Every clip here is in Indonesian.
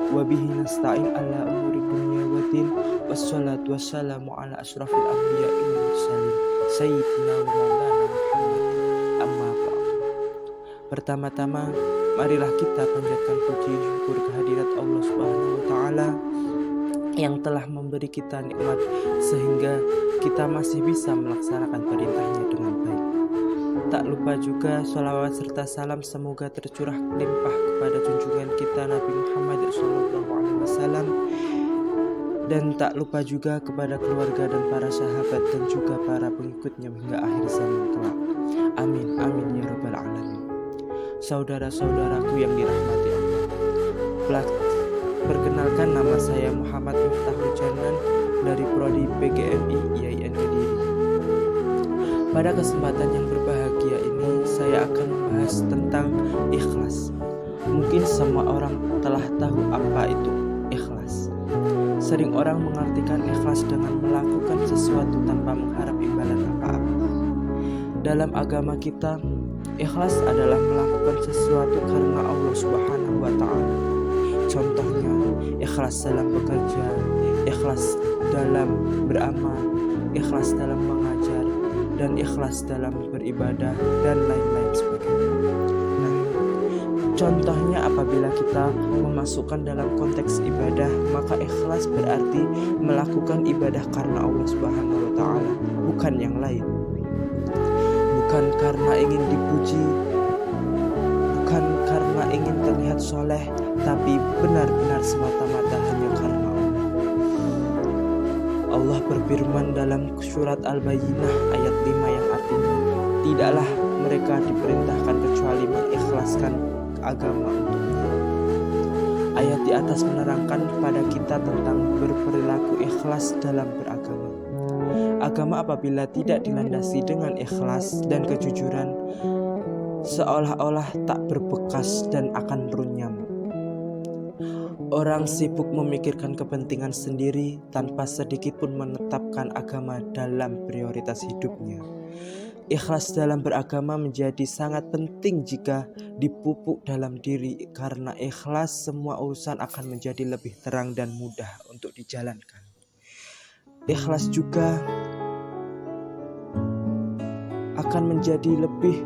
wa bihi nasta'in ala umuri dunya waddin. Wassalatu wassalamu ala asyrafil anbiya'i wal mursalin sayyidina wa maulana Muhammad. Amma ba'd. Pertama-tama, marilah kita panjatkan puji syukur kehadirat Allah Subhanahu wa taala yang telah memberi kita nikmat sehingga kita masih bisa melaksanakan perintahnya dengan baik. Tak lupa juga sholawat serta salam semoga tercurah limpah kepada junjungan kita Nabi Muhammad SAW, dan tak lupa juga kepada keluarga dan para sahabat dan juga para pengikutnya hingga akhir zaman kelak. Amin, amin ya rabbal alamin. Saudara-saudaraku yang dirahmati Allah, perkenalkan, nama saya Muhammad Miftahul Janan dari Prodi PGMI IAIN Kediri. Pada kesempatan yang berbahagia ini saya akan membahas tentang ikhlas. Mungkin semua orang telah tahu apa itu ikhlas. Sering orang mengartikan ikhlas dengan melakukan sesuatu tanpa mengharap imbalan apa-apa. Dalam agama kita, ikhlas adalah melakukan sesuatu karena Allah Subhanahu wa taala. Contohnya, ikhlas dalam bekerja, ikhlas dalam beramal, ikhlas dalam mengajar, dan ikhlas dalam beribadah, dan lain-lain sebagainya. Nah, contohnya apabila kita memasukkan dalam konteks ibadah, maka ikhlas berarti melakukan ibadah karena Allah Subhanahu wa taala, bukan yang lain. Bukan karena ingin dipuji, bukan karena ingin terlihat soleh, tapi benar-benar semata-mata hanya karena Allah. Allah berfirman dalam surat Al-Bayyinah ayat 5 yang artinya, tidaklah mereka diperintahkan kecuali mengikhlaskan agama untuknya. Ayat di atas menerangkan kepada kita tentang berperilaku ikhlas dalam beragama. Agama apabila tidak dilandasi dengan ikhlas dan kejujuran, seolah-olah tak berbekas dan akan runyam. Orang sibuk memikirkan kepentingan sendiri tanpa sedikit pun menetapkan agama dalam prioritas hidupnya. Ikhlas dalam beragama menjadi sangat penting jika dipupuk dalam diri, karena ikhlas semua urusan akan menjadi lebih terang dan mudah untuk dijalankan. Ikhlas juga akan menjadi lebih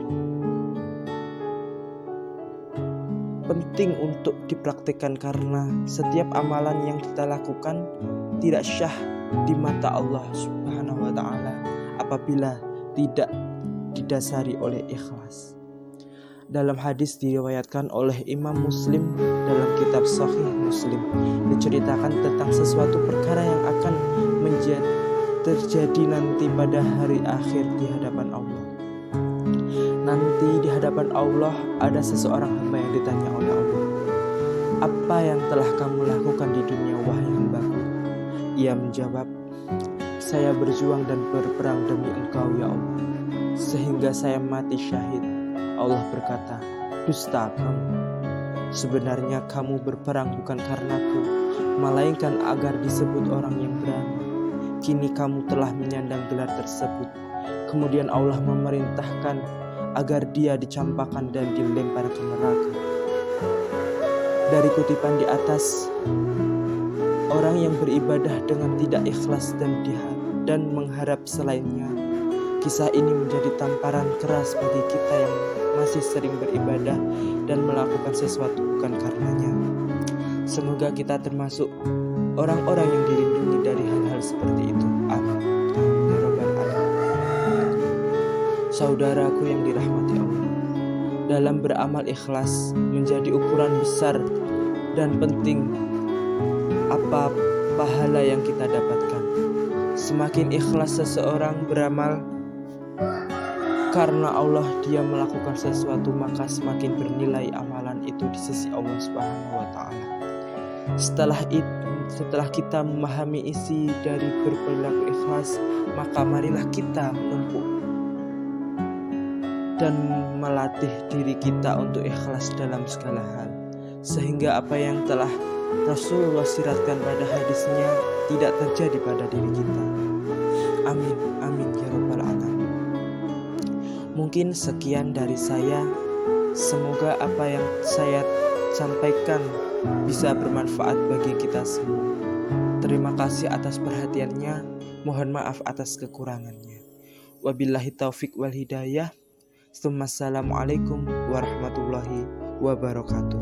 penting untuk dipraktikkan karena setiap amalan yang kita lakukan tidak syah di mata Allah Subhanahu wa taala apabila tidak didasari oleh ikhlas. Dalam hadis diriwayatkan oleh Imam Muslim dalam kitab Sahih Muslim, diceritakan tentang sesuatu perkara yang akan terjadi nanti pada hari akhir di hadapan Allah. Nanti di hadapan Allah ada seseorang hamba yang ditanya oleh Allah, "Apa yang telah kamu lakukan di dunia, wahai hambaku?" Ia menjawab, "Saya berjuang dan berperang demi Engkau ya Allah, sehingga saya mati syahid." Allah berkata, "Dusta kamu. Sebenarnya kamu berperang bukan karenaku, melainkan agar disebut orang yang berani. Kini kamu telah menyandang gelar tersebut." Kemudian Allah memerintahkan agar dia dicampakkan dan dilempar ke neraka. Dari kutipan di atas, orang yang beribadah dengan tidak ikhlas dan mengharap selainnya, kisah ini menjadi tamparan keras bagi kita yang masih sering beribadah dan melakukan sesuatu bukan karenanya. Semoga kita termasuk orang-orang yang dilindungi dari hal-hal seperti itu. Amin. Ya Rabbal Alamin. Saudaraku yang dirahmati Allah, dalam beramal ikhlas menjadi ukuran besar dan penting apa pahala yang kita dapatkan. Semakin ikhlas seseorang beramal karena Allah dia melakukan sesuatu, maka semakin bernilai amalan itu di sisi Allah Subhanahu wa taala. Setelah kita memahami isi dari berperilaku ikhlas, maka marilah kita menempuh dan melatih diri kita untuk ikhlas dalam segala hal, sehingga apa yang telah Rasulullah siratkan pada hadisnya tidak terjadi pada diri kita. Amin, amin ya rabbal alamin. Mungkin sekian dari saya. Semoga apa yang saya sampaikan bisa bermanfaat bagi kita semua. Terima kasih atas perhatiannya. Mohon maaf atas kekurangannya. Wabillahi taufik wal hidayah. Assalamualaikum warahmatullahi wabarakatuh.